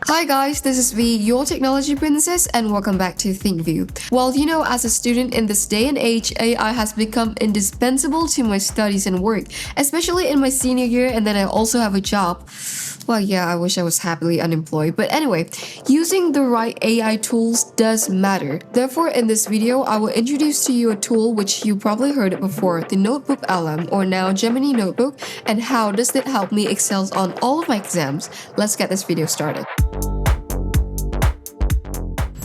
Hi guys, this is V, your technology princess, and welcome back to ThinkView. Well, as a student in this day and age, AI has become indispensable to my studies and work, especially in my senior year, and then I also have a job. Well, yeah, I wish I was happily unemployed, but anyway, using the right AI tools does matter. Therefore, in this video, I will introduce to you a tool which you probably heard it before, the NotebookLM, or now Gemini Notebook, and how does it help me excel on all of my exams. Let's get this video started.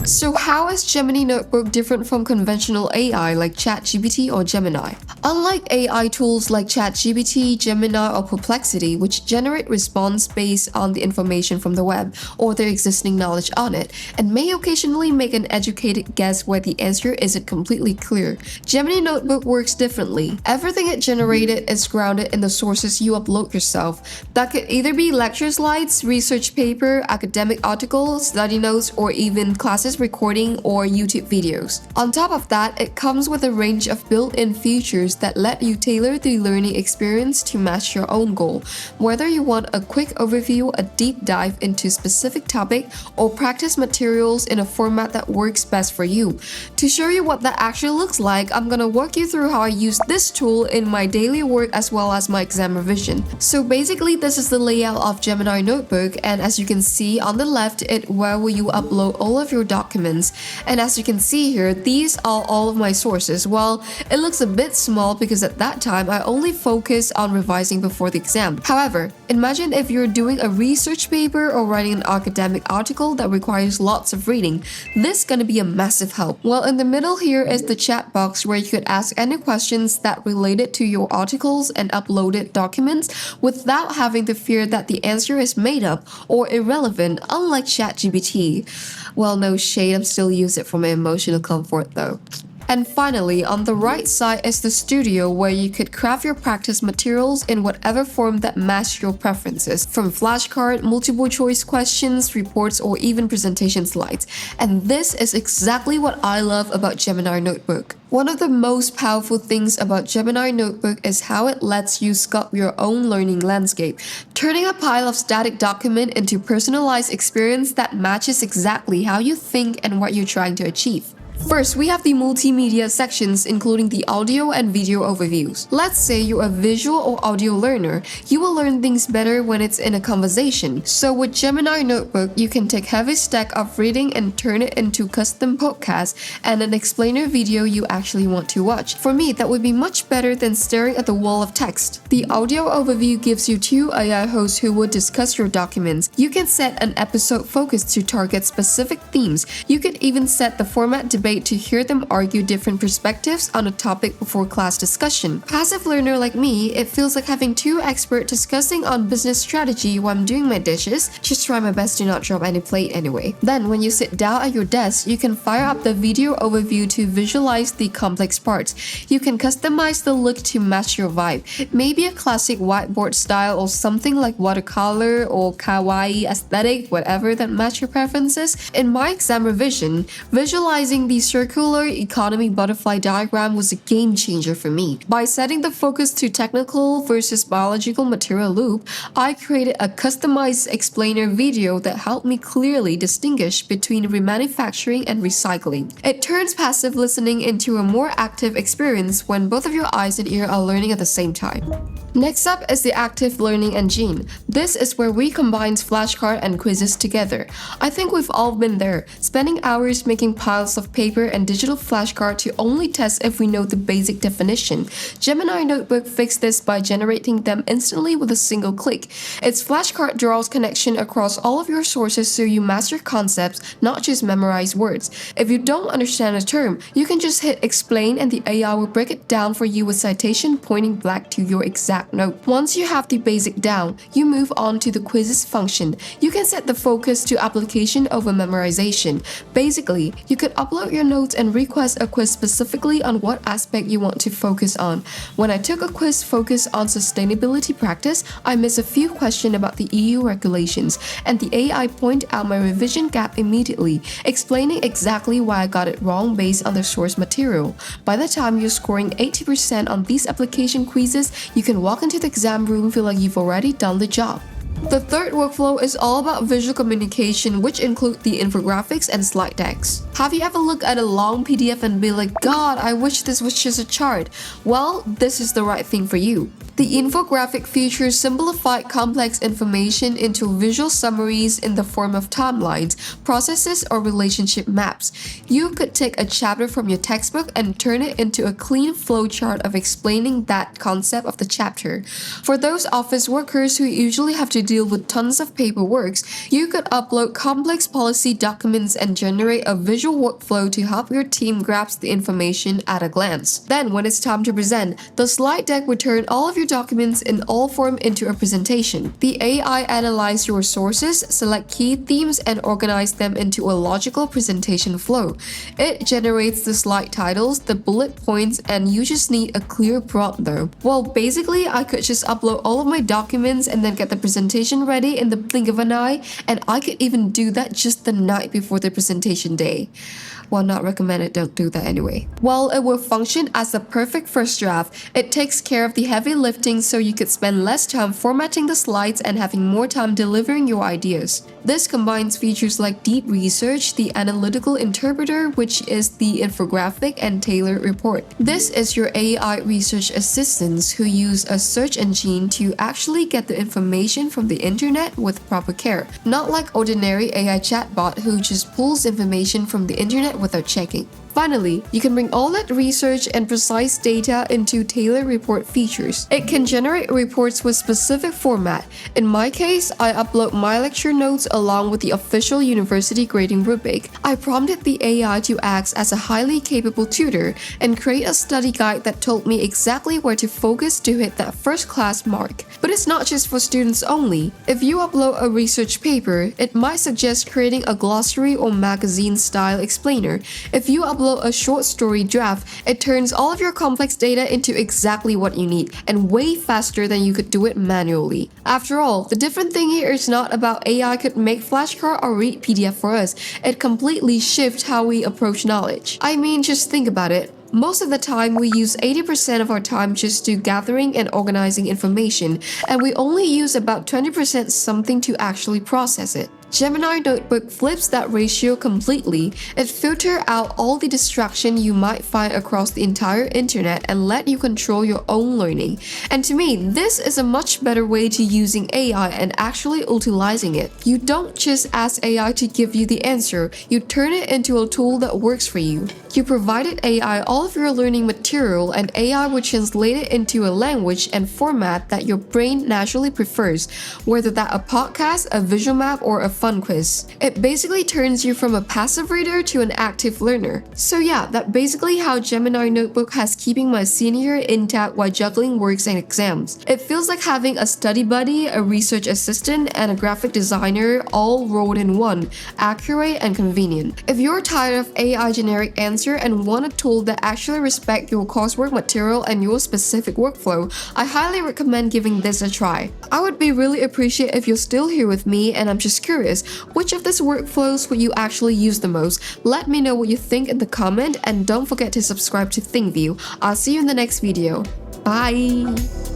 So how is Gemini Notebook different from conventional AI like ChatGPT or Gemini? Unlike AI tools like ChatGPT, Gemini, or Perplexity, which generate response based on the information from the web or their existing knowledge on it, and may occasionally make an educated guess where the answer isn't completely clear, Gemini Notebook works differently. Everything it generated is grounded in the sources you upload yourself. That could either be lecture slides, research paper, academic articles, study notes, or even classes recording or YouTube videos. On top of that, it comes with a range of built-in features that let you tailor the learning experience to match your own goal. Whether you want a quick overview, a deep dive into a specific topic, or practice materials in a format that works best for you. To show you what that actually looks like, I'm gonna walk you through how I use this tool in my daily work as well as my exam revision. So basically, this is the layout of Gemini Notebook, and as you can see on the left, where will you upload all of your documents. And as you can see here, these are all of my sources. Well, it looks a bit small because at that time I only focus on revising before the exam. However, imagine if you're doing a research paper or writing an academic article that requires lots of reading. This is gonna be a massive help. Well, in the middle here is the chat box where you could ask any questions that related to your articles and uploaded documents without having to fear that the answer is made up or irrelevant, unlike ChatGPT. Well, no shade, I'm still use it for my emotional comfort though. And finally, on the right side is the studio where you could craft your practice materials in whatever form that match your preferences, from flashcard, multiple choice questions, reports, or even presentation slides. And this is exactly what I love about Gemini Notebook. One of the most powerful things about Gemini Notebook is how it lets you sculpt your own learning landscape, turning a pile of static document into personalized experience that matches exactly how you think and what you're trying to achieve. First, we have the multimedia sections, including the audio and video overviews. Let's say you're a visual or audio learner. You will learn things better when it's in a conversation. So with Gemini Notebook, you can take heavy stack of reading and turn it into custom podcasts and an explainer video you actually want to watch. For me, that would be much better than staring at the wall of text. The audio overview gives you two AI hosts who will discuss your documents. You can set an episode focus to target specific themes. You could even set the format debate to hear them argue different perspectives on a topic before class discussion. Passive learner like me, it feels like having two experts discussing on business strategy while I'm doing my dishes. Just try my best to not drop any plate anyway. Then when you sit down at your desk, you can fire up the video overview to visualize the complex parts. You can customize the look to match your vibe. Maybe a classic whiteboard style or something like watercolor or kawaii aesthetic, whatever that match your preferences. In my exam revision, visualizing the circular economy butterfly diagram was a game changer for me. By setting the focus to technical versus biological material loop, I created a customized explainer video that helped me clearly distinguish between remanufacturing and recycling. It turns passive listening into a more active experience when both of your eyes and ear are learning at the same time. Next up is the active learning engine. This is where we combine flashcard and quizzes together. I think we've all been there, spending hours making piles of paper and digital flashcard to only test if we know the basic definition. Gemini Notebook fixed this by generating them instantly with a single click. Its flashcard draws connection across all of your sources so you master concepts, not just memorize words. If you don't understand a term, you can just hit explain and the AI will break it down for you with citation pointing back to your exact note. Once you have the basic down, you move on to the quizzes function. You can set the focus to application over memorization. Basically, you could upload your notes and request a quiz specifically on what aspect you want to focus on. When I took a quiz focused on sustainability practice, I missed a few questions about the EU regulations, and the AI pointed out my revision gap immediately, explaining exactly why I got it wrong based on the source material. By the time you're scoring 80% on these application quizzes, you can walk into the exam room feel like you've already done the job. The third workflow is all about visual communication, which include the infographics and slide decks. Have you ever looked at a long PDF and be like, God, I wish this was just a chart? Well, this is the right thing for you. The infographic features simplified complex information into visual summaries in the form of timelines, processes, or relationship maps. You could take a chapter from your textbook and turn it into a clean flowchart of explaining that concept of the chapter. For those office workers who usually have to deal with tons of paperwork, you could upload complex policy documents and generate a visual workflow to help your team grasp the information at a glance. Then, when it's time to present, the slide deck would turn all of your documents in all form into a presentation. The AI analyzes your sources, select key themes, and organize them into a logical presentation flow. It generates the slide titles, the bullet points, and you just need a clear prompt though. Well, basically, I could just upload all of my documents and then get the presentation ready in the blink of an eye, and I could even do that just the night before the presentation day. Well, not recommended, don't do that anyway. While it will function as the perfect first draft, it takes care of the heavy lifting so you could spend less time formatting the slides and having more time delivering your ideas. This combines features like deep research, the analytical interpreter, which is the infographic and tailored report. This is your AI research assistants who use a search engine to actually get the information from the internet with proper care, not like ordinary AI chatbot who just pulls information from the internet without checking. Finally, you can bring all that research and precise data into tailored report features. It can generate reports with specific format. In my case, I upload my lecture notes along with the official university grading rubric. I prompted the AI to act as a highly capable tutor and create a study guide that told me exactly where to focus to hit that first class mark. But it's not just for students only. If you upload a research paper, it might suggest creating a glossary or magazine style explainer. If you upload a short story draft, it turns all of your complex data into exactly what you need, and way faster than you could do it manually. After all, the different thing here is not about AI could make flashcard or read PDF for us. It completely shifts how we approach knowledge. I mean, just think about it. Most of the time, we use 80% of our time just to gathering and organizing information, and we only use about 20% something to actually process it. Gemini Notebook flips that ratio completely. It filters out all the distraction you might find across the entire internet and let you control your own learning. And to me, this is a much better way to using AI and actually utilizing it. You don't just ask AI to give you the answer, you turn it into a tool that works for you. You provided AI all of your learning material, and AI will translate it into a language and format that your brain naturally prefers, whether that a podcast, a visual map, or a fun quiz. It basically turns you from a passive reader to an active learner. So yeah, that's basically how Gemini Notebook has keeping my senior intact while juggling works and exams. It feels like having a study buddy, a research assistant, and a graphic designer all rolled in one, accurate and convenient. If you're tired of AI generic answer and want a tool that actually respects your coursework material and your specific workflow, I highly recommend giving this a try. I would be really appreciative if you're still here with me, and I'm just curious, which of these workflows would you actually use the most? Let me know what you think in the comment, and don't forget to subscribe to ThinkView. I'll see you in the next video. Bye!